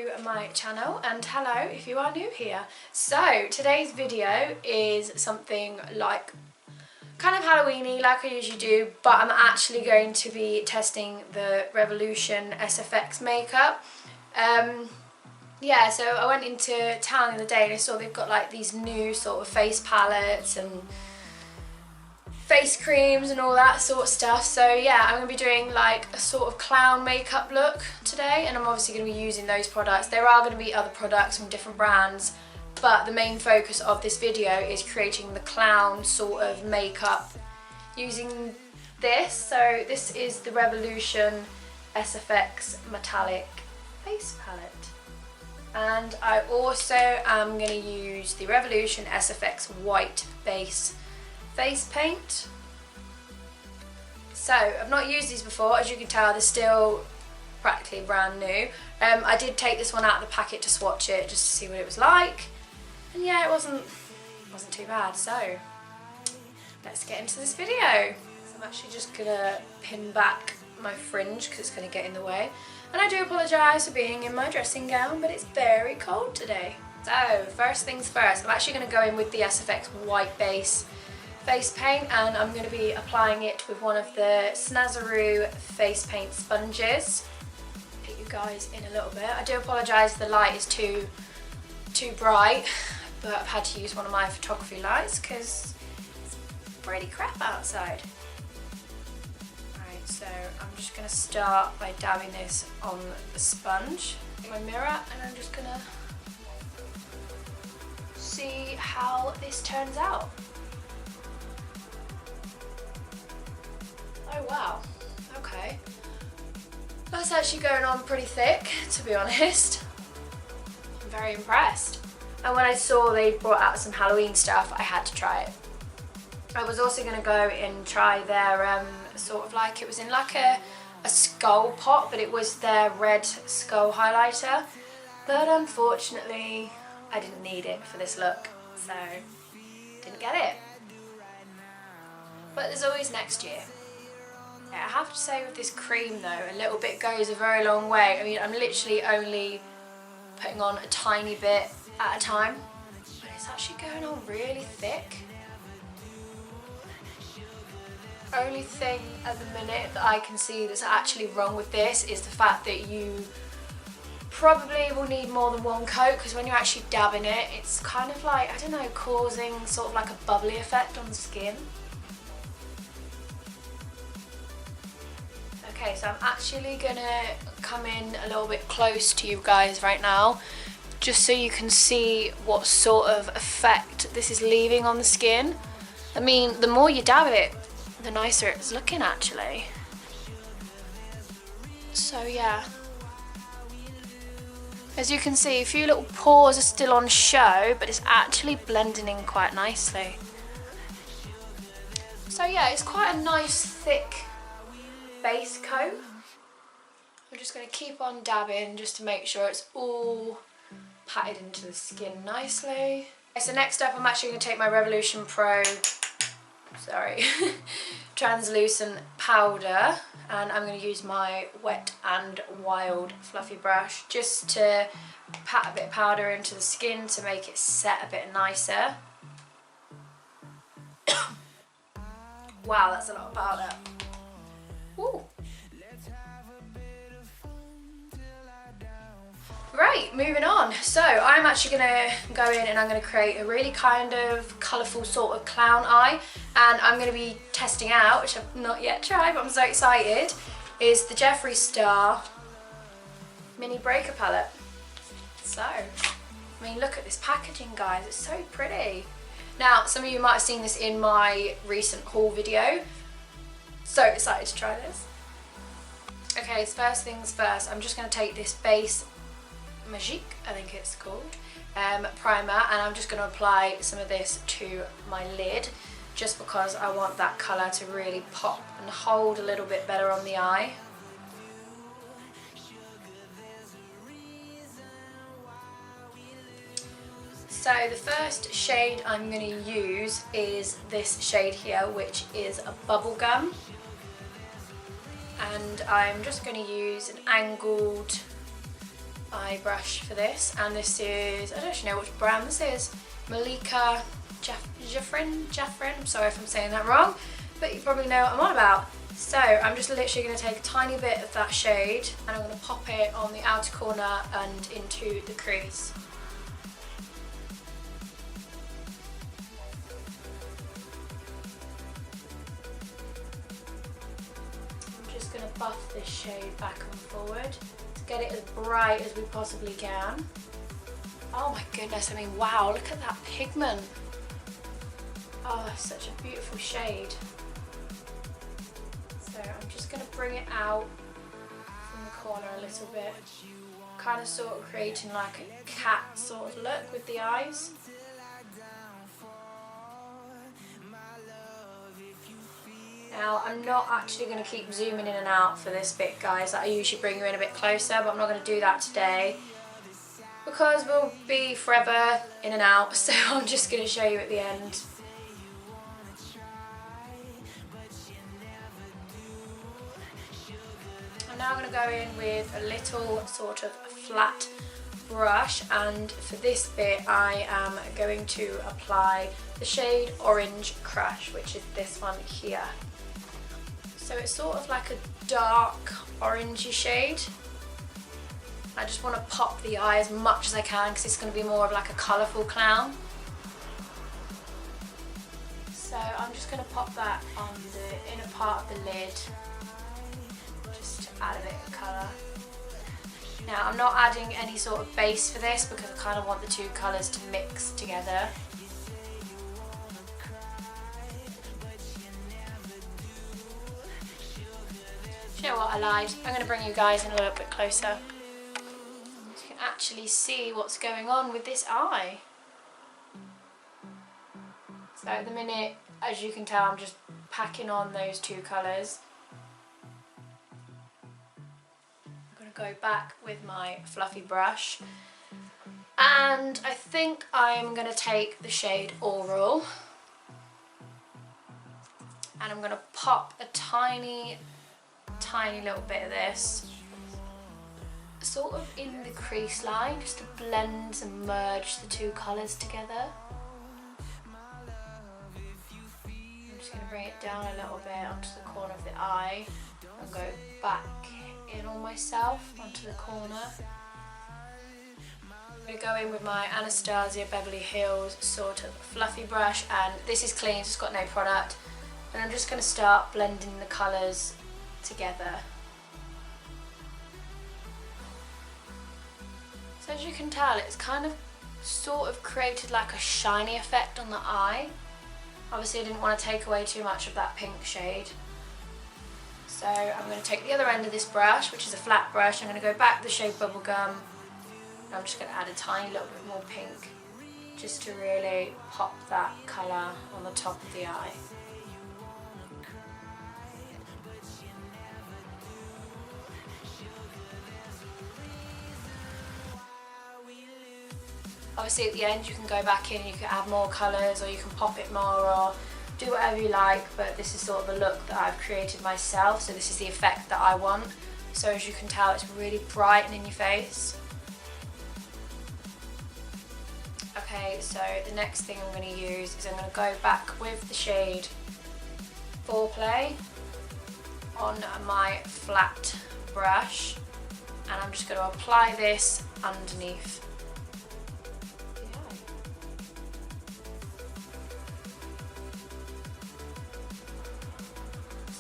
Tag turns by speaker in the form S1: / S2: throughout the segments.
S1: to my channel, and hello if you are new here. So today's video is something like kind of Halloween-y like I usually do, but I'm actually going to be testing the Revolution SFX makeup. Yeah, so I went into town the other day and I saw they've got like these new sort of face palettes and face creams and all that sort of stuff. So yeah, I'm going to be doing like a sort of clown makeup look today, and I'm obviously going to be using those products. There are going to be other products from different brands, but the main focus of this video is creating the clown sort of makeup using this. So this is the Revolution SFX Metallic Face Palette. And I also am going to use the Revolution SFX White Base Face Paint. So I've not used these before, as you can tell they're still practically brand new. I did take this one out of the packet to swatch it just to see what it was like, and yeah, it wasn't too bad. So let's get into this video. So I'm actually just gonna pin back my fringe because it's going to get in the way, and I do apologise for being in my dressing gown, but it's very cold today. So first things first, I'm actually going to go in with the SFX White Base Face Paint, and I'm going to be applying it with one of the Snazaroo face paint sponges. Get you guys in a little bit. I do apologise the light is too bright, but I've had to use one of my photography lights because it's pretty crap outside. Right, so I'm just going to start by dabbing this on the sponge in my mirror, and I'm just going to see how this turns out. Oh wow, okay. That's actually going on pretty thick, to be honest. I'm very impressed. And when I saw they brought out some Halloween stuff, I had to try it. I was also going to go and try their sort of like, it was in like a skull pot, but it was their red skull highlighter. But unfortunately, I didn't need it for this look, so didn't get it. But there's always next year. I have to say with this cream though, a little bit goes a very long way. I mean, I'm literally only putting on a tiny bit at a time, but it's actually going on really thick. Only thing at the minute that I can see that's actually wrong with this is the fact that you probably will need more than one coat, because when you're actually dabbing it, it's kind of like, I don't know, causing sort of like a bubbly effect on the skin. Okay, so I'm actually gonna come in a little bit close to you guys right now, just so you can see what sort of effect this is leaving on the skin. I mean, the more you dab it, the nicer it's looking actually. So yeah. As you can see, a few little pores are still on show, but it's actually blending in quite nicely. So yeah, it's quite a nice thick base coat. I'm just going to keep on dabbing just to make sure it's all patted into the skin nicely. Okay, so next up I'm actually going to take my Revolution Pro translucent powder, and I'm going to use my Wet and Wild fluffy brush just to pat a bit of powder into the skin to make it set a bit nicer. Wow, that's a lot of powder. Ooh. Right, moving on. So I'm actually going to go in and I'm going to create a really kind of colourful sort of clown eye, and I'm going to be testing out, which I've not yet tried but I'm so excited, is the Jeffree Star Mini Breaker Palette. So, I mean, look at this packaging guys, it's so pretty. Now, some of you might have seen this in my recent haul video. So excited to try this. Okay, so first things first, I'm just going to take this base Magique, I think it's called, primer, and I'm just going to apply some of this to my lid, just because I want that colour to really pop and hold a little bit better on the eye. So the first shade I'm going to use is this shade here, which is a Bubblegum. And I'm just going to use an angled eye brush for this, and this is, I don't actually know which brand this is, Malika Jaffrin, I'm sorry if I'm saying that wrong, but you probably know what I'm on about. So I'm just literally going to take a tiny bit of that shade and I'm going to pop it on the outer corner and into the crease. I'm just going to buff this shade back and forward to get it as bright as we possibly can. Oh my goodness, I mean, wow, look at that pigment. Oh, such a beautiful shade. So I'm just going to bring it out from the corner a little bit, kind of sort of creating like a cat sort of look with the eyes. Now I'm not actually going to keep zooming in and out for this bit, guys. I usually bring you in a bit closer, but I'm not going to do that today because we'll be forever in and out, so I'm just going to show you at the end. I'm now going to go in with a little sort of flat brush, and for this bit I am going to apply the shade Orange Crush, which is this one here. So it's sort of like a dark orangey shade. I just want to pop the eye as much as I can because it's going to be more of like a colourful clown. So I'm just going to pop that on the inner part of the lid, just to add a bit of colour. Now I'm not adding any sort of base for this because I kind of want the two colours to mix together. You know what, I lied. I'm going to bring you guys in a little bit closer. You can actually see what's going on with this eye. So at the minute, as you can tell, I'm just packing on those two colours. I'm going to go back with my fluffy brush. And I think I'm going to take the shade Oral. And I'm going to pop a tiny little bit of this sort of in the crease line, just to blend and merge the two colours together. I'm just going to bring it down a little bit onto the corner of the eye and go back in on myself onto the corner. I'm going to go in with my Anastasia Beverly Hills sort of fluffy brush, and this is clean, so it's got no product, and I'm just going to start blending the colours together. So as you can tell, it's kind of sort of created like a shiny effect on the eye. Obviously I didn't want to take away too much of that pink shade. So I'm going to take the other end of this brush, which is a flat brush, I'm going to go back to the shade Bubblegum, and I'm just going to add a tiny little bit more pink just to really pop that colour on the top of the eye. Obviously at the end you can go back in, you can add more colours, or you can pop it more, or do whatever you like, but this is sort of a look that I've created myself, so this is the effect that I want. So as you can tell, it's really bright and in your face. Okay, so the next thing I'm going to use is I'm going to go back with the shade Foreplay on my flat brush, and I'm just going to apply this underneath.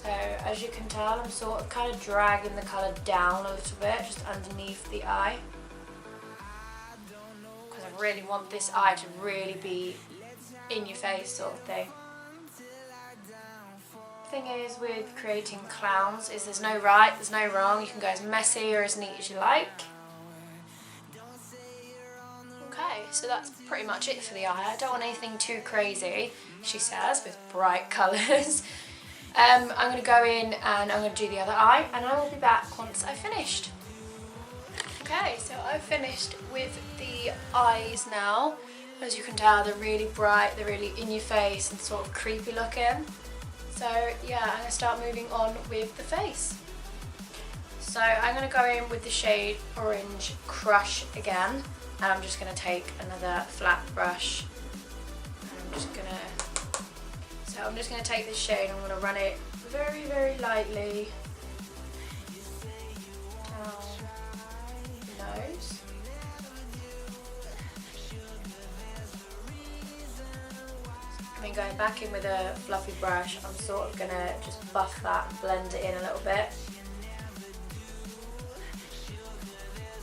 S1: So as you can tell, I'm sort of kind of dragging the colour down a little bit, just underneath the eye, because I really want this eye to really be in your face sort of thing. The thing is with creating clowns is there's no right, there's no wrong, you can go as messy or as neat as you like. Okay, so that's pretty much it for the eye. I don't want anything too crazy, she says, with bright colours. I'm going to go in and I'm going to do the other eye, and I will be back once I've finished. Okay, so I've finished with the eyes now. As you can tell, they're really bright, they're really in your face and sort of creepy looking. So yeah, I'm going to start moving on with the face. So I'm going to go in with the shade Orange Crush again, and I'm just going to take another flat brush, and I'm just going to take this shade and I'm going to run it very, very lightly down the nose. I mean, going back in with a fluffy brush, I'm sort of going to just buff that and blend it in a little bit.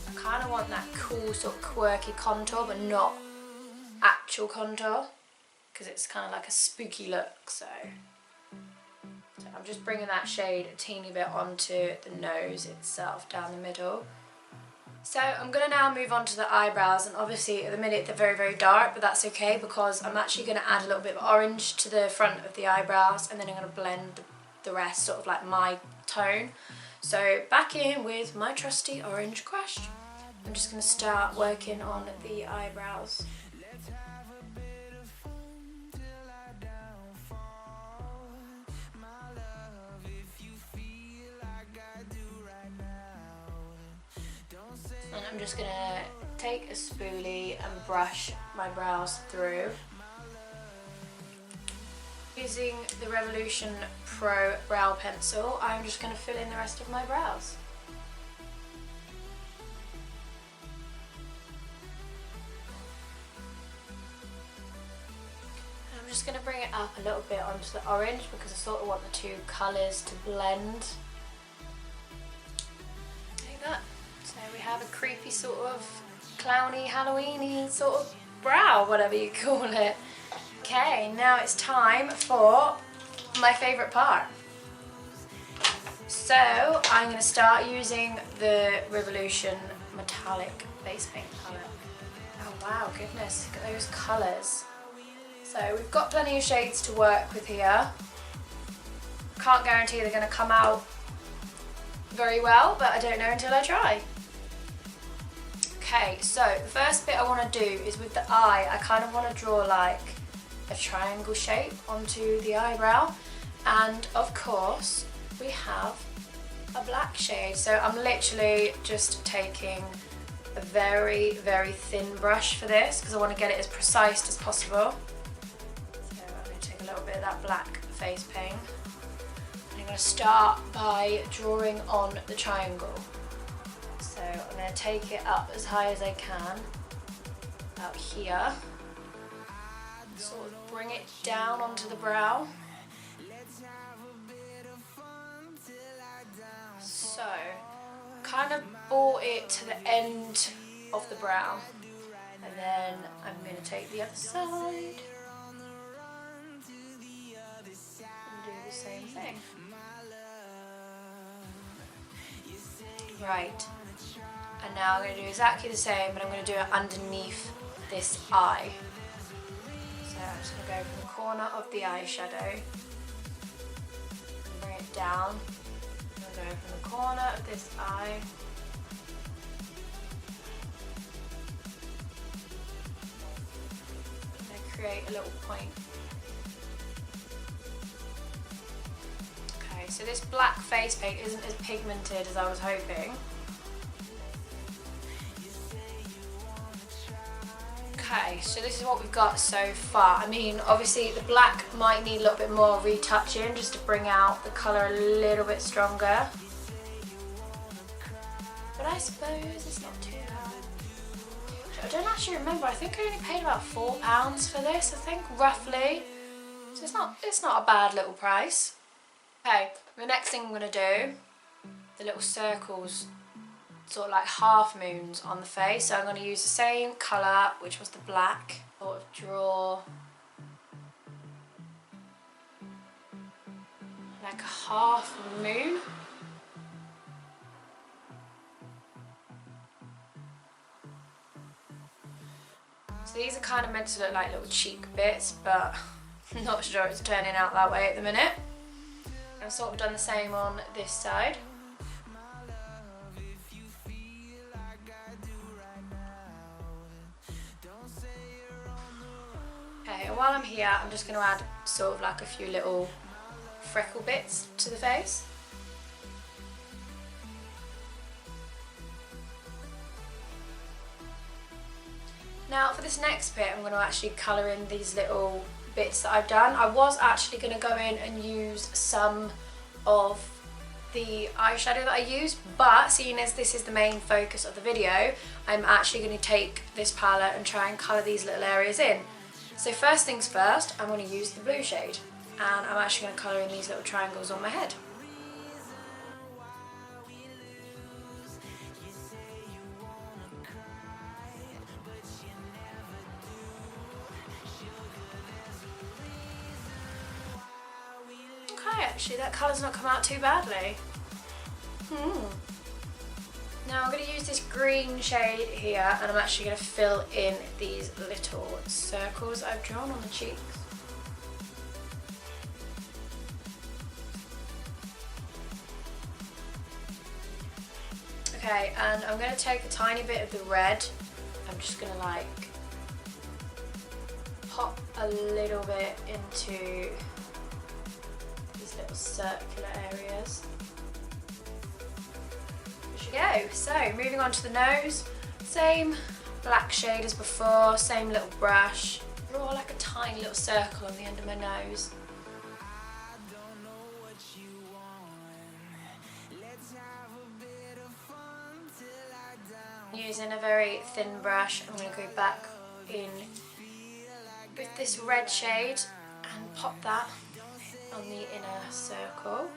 S1: I kind of want that cool sort of quirky contour, but not actual contour, because it's kind of like a spooky look. So I'm just bringing that shade a teeny bit onto the nose itself, down the middle. So I'm going to now move on to the eyebrows, and obviously at the minute they're very, very dark, but that's okay because I'm actually going to add a little bit of orange to the front of the eyebrows, and then I'm going to blend the rest sort of like my tone. So back in with my trusty Orange Crush. I'm just going to start working on the eyebrows. And I'm just going to take a spoolie and brush my brows through. Using the Revolution Pro Brow Pencil, I'm just going to fill in the rest of my brows. And I'm just going to bring it up a little bit onto the orange because I sort of want the two colours to blend. Like that. So we have a creepy sort of clowny, Halloweeny sort of brow, whatever you call it. Okay, now it's time for my favourite part. So I'm going to start using the Revolution Metallic Face Paint palette. Oh wow, goodness, look at those colours. So we've got plenty of shades to work with here. Can't guarantee they're going to come out very well, but I don't know until I try. Okay, so the first bit I want to do is with the eye. I kind of want to draw like a triangle shape onto the eyebrow, and of course we have a black shade. So I'm literally just taking a very, very thin brush for this because I want to get it as precise as possible. So I'm going to take a little bit of that black face paint. I'm going to start by drawing on the triangle. So I'm going to take it up as high as I can, about here, sort of bring it down onto the brow. So, kind of brought it to the end of the brow, and then I'm going to take the other side and do the same thing. Right. And now I'm going to do exactly the same, but I'm going to do it underneath this eye. So I'm just going to go from the corner of the eyeshadow and bring it down. I'm going to go from the corner of this eye and create a little point. Okay, so this black face paint isn't as pigmented as I was hoping. Okay, so this is what we've got so far. I mean, obviously the black might need a little bit more retouching just to bring out the colour a little bit stronger. But I suppose it's not too bad. I don't actually remember, I think I only paid about £4 for this, I think, roughly. So it's not a bad little price. Okay, the next thing I'm going to do, the little circles, sort of like half moons on the face. So I'm going to use the same colour, which was the black, sort of draw like a half moon. So these are kind of meant to look like little cheek bits, but I'm not sure it's turning out that way at the minute. I've sort of done the same on this side. Okay, and while I'm here, I'm just going to add sort of like a few little freckle bits to the face. Now for this next bit, I'm going to actually colour in these little bits that I've done. I was actually going to go in and use some of the eyeshadow that I use, but seeing as this is the main focus of the video, I'm actually going to take this palette and try and colour these little areas in. So first things first, I'm going to use the blue shade, and I'm actually going to colour in these little triangles on my head. Okay, actually that colour's not come out too badly. Now I'm going to use this green shade here, and I'm actually going to fill in these little circles I've drawn on the cheeks. Okay, and I'm going to take a tiny bit of the red. I'm just going to like pop a little bit into these little circular areas. There you go. So moving on to the nose, same black shade as before, same little brush. Draw like a tiny little circle on the end of my nose. Using a very thin brush, I'm going to go back in with this red shade and pop that on the inner circle.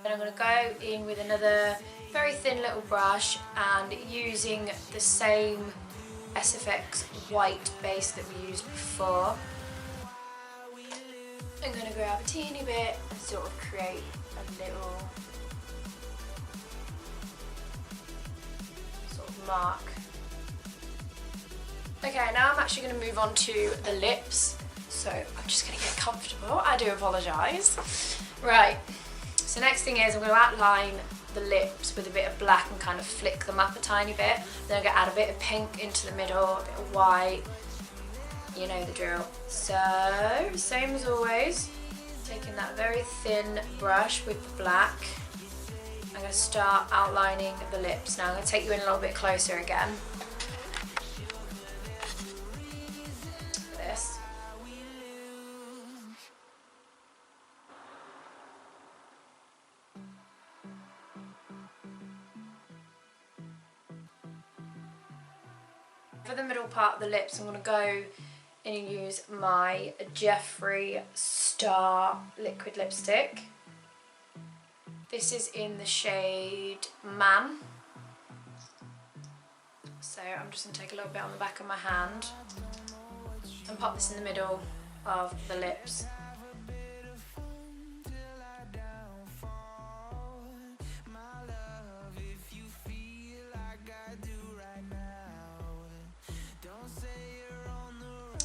S1: Then I'm going to go in with another very thin little brush, and using the same SFX white base that we used before, I'm going to grab a teeny bit and sort of create a little sort of mark. Okay, now I'm actually going to move on to the lips, so I'm just going to get comfortable. I do apologise. Right. So next thing is I'm going to outline the lips with a bit of black and kind of flick them up a tiny bit. Then I'm going to add a bit of pink into the middle, a bit of white, you know the drill. So, same as always, taking that very thin brush with the black, I'm going to start outlining the lips. Now I'm going to take you in a little bit closer again. This. For the middle part of the lips, I'm going to go in and use my Jeffree Star liquid lipstick. This is in the shade Man. So I'm just going to take a little bit on the back of my hand and pop this in the middle of the lips.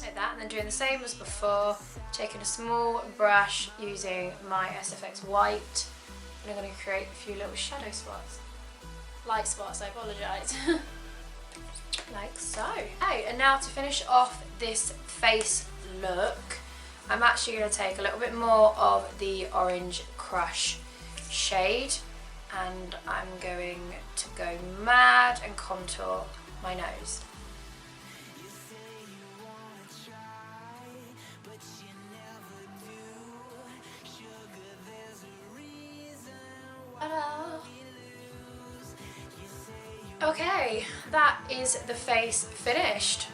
S1: Like that, and then doing the same as before, taking a small brush using my SFX white, and I'm going to create a few little shadow spots. Light spots, I apologise. Like so. Okay, and now to finish off this face look, I'm actually going to take a little bit more of the Orange Crush shade, and I'm going to go mad and contour my nose. Okay, that is the face finished.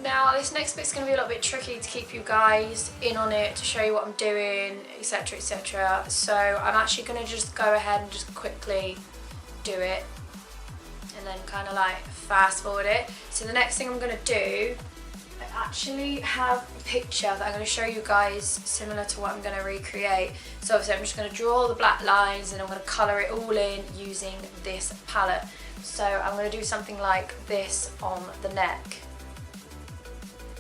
S1: Now this next bit's going to be a little bit tricky to keep you guys in on it, to show you what I'm doing, etc, etc. So I'm actually going to just go ahead and just quickly do it, and then kind of like fast forward it. So the next thing I'm going to do, I actually have a picture that I'm going to show you guys similar to what I'm going to recreate. So obviously I'm just going to draw the black lines and I'm going to colour it all in using this palette. So I'm going to do something like this on the neck.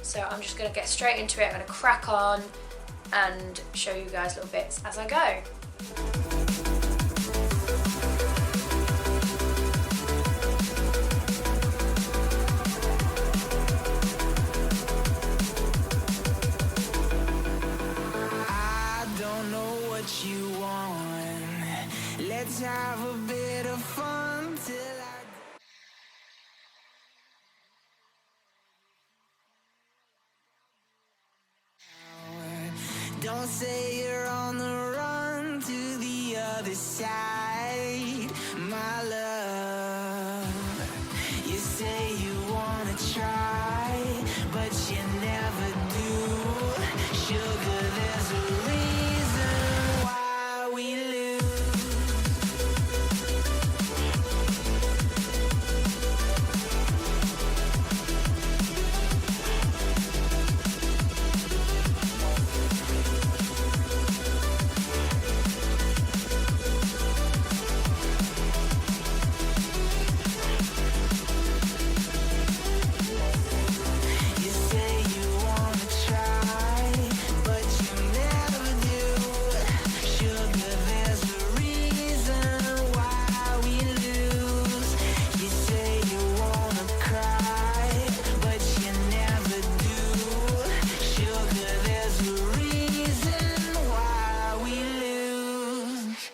S1: So I'm just going to get straight into it. I'm going to crack on and show you guys little bits as I go.
S2: I don't know what you want. Let's have a bit of fun till I Don't say you're on the run to the other side, my love. You say you wanna try, but you never do. Sugar, there's a reason why we lose. You say you wanna try, but you never do. Sugar, there's a reason why we lose. You say you wanna cry, but you never do. Sugar, there's a reason why we lose.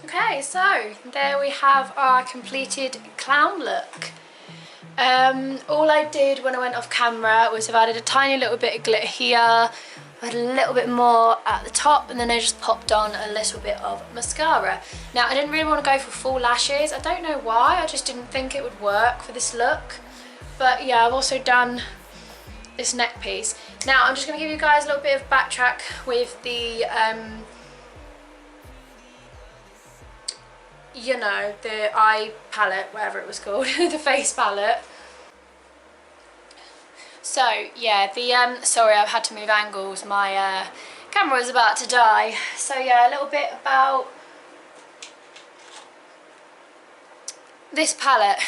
S1: Okay, so there we have our completed clown look. All I did when I went off camera was I've added a tiny little bit of glitter here, I had a little bit more at the top, and then I just popped on a little bit of mascara. Now I didn't really want to go for full lashes, I don't know why, I just didn't think it would work for this look. But yeah, I've also done this neck piece. Now I'm just going to give you guys a little bit of backtrack with the you know, the eye palette, whatever it was called, the face palette. So yeah, the sorry, I've had to move angles, my camera was about to die. So yeah, a little bit about this palette.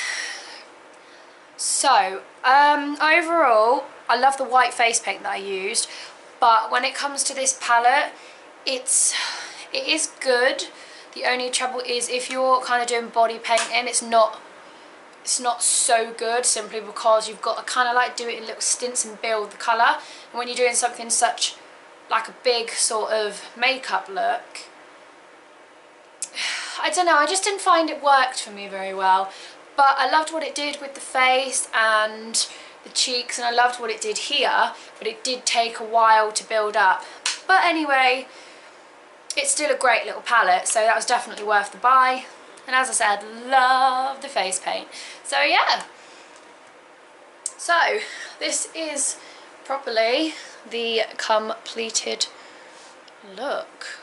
S1: So overall, I love the white face paint that I used, but when it comes to this palette, it is good. The only trouble is if you're kind of doing body painting, it's not so good, simply because you've got to kind of like do it in little stints and build the colour. And when you're doing something such like a big sort of makeup look, I don't know, I just didn't find it worked for me very well. But I loved what it did with the face and the cheeks, and I loved what it did here, but it did take a while to build up. But anyway, it's still a great little palette, so that was definitely worth the buy. And as I said, love the face paint. So yeah. So this is properly the completed look.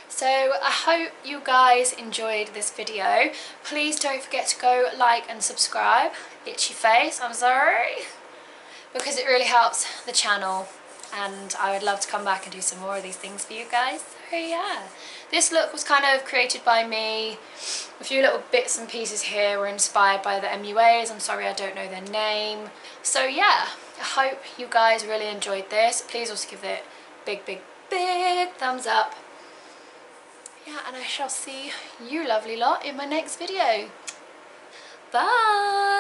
S1: So I hope you guys enjoyed this video. Please don't forget to go like and subscribe. Itchy face, I'm sorry. Because it really helps the channel, and I would love to come back and do some more of these things for you guys. So yeah, this look was kind of created by me. A few little bits and pieces here were inspired by the MUAs. I'm sorry I don't know their name. So yeah, I hope you guys really enjoyed this. Please also give it big thumbs up. Yeah, and I shall see you lovely lot in my next video. Bye!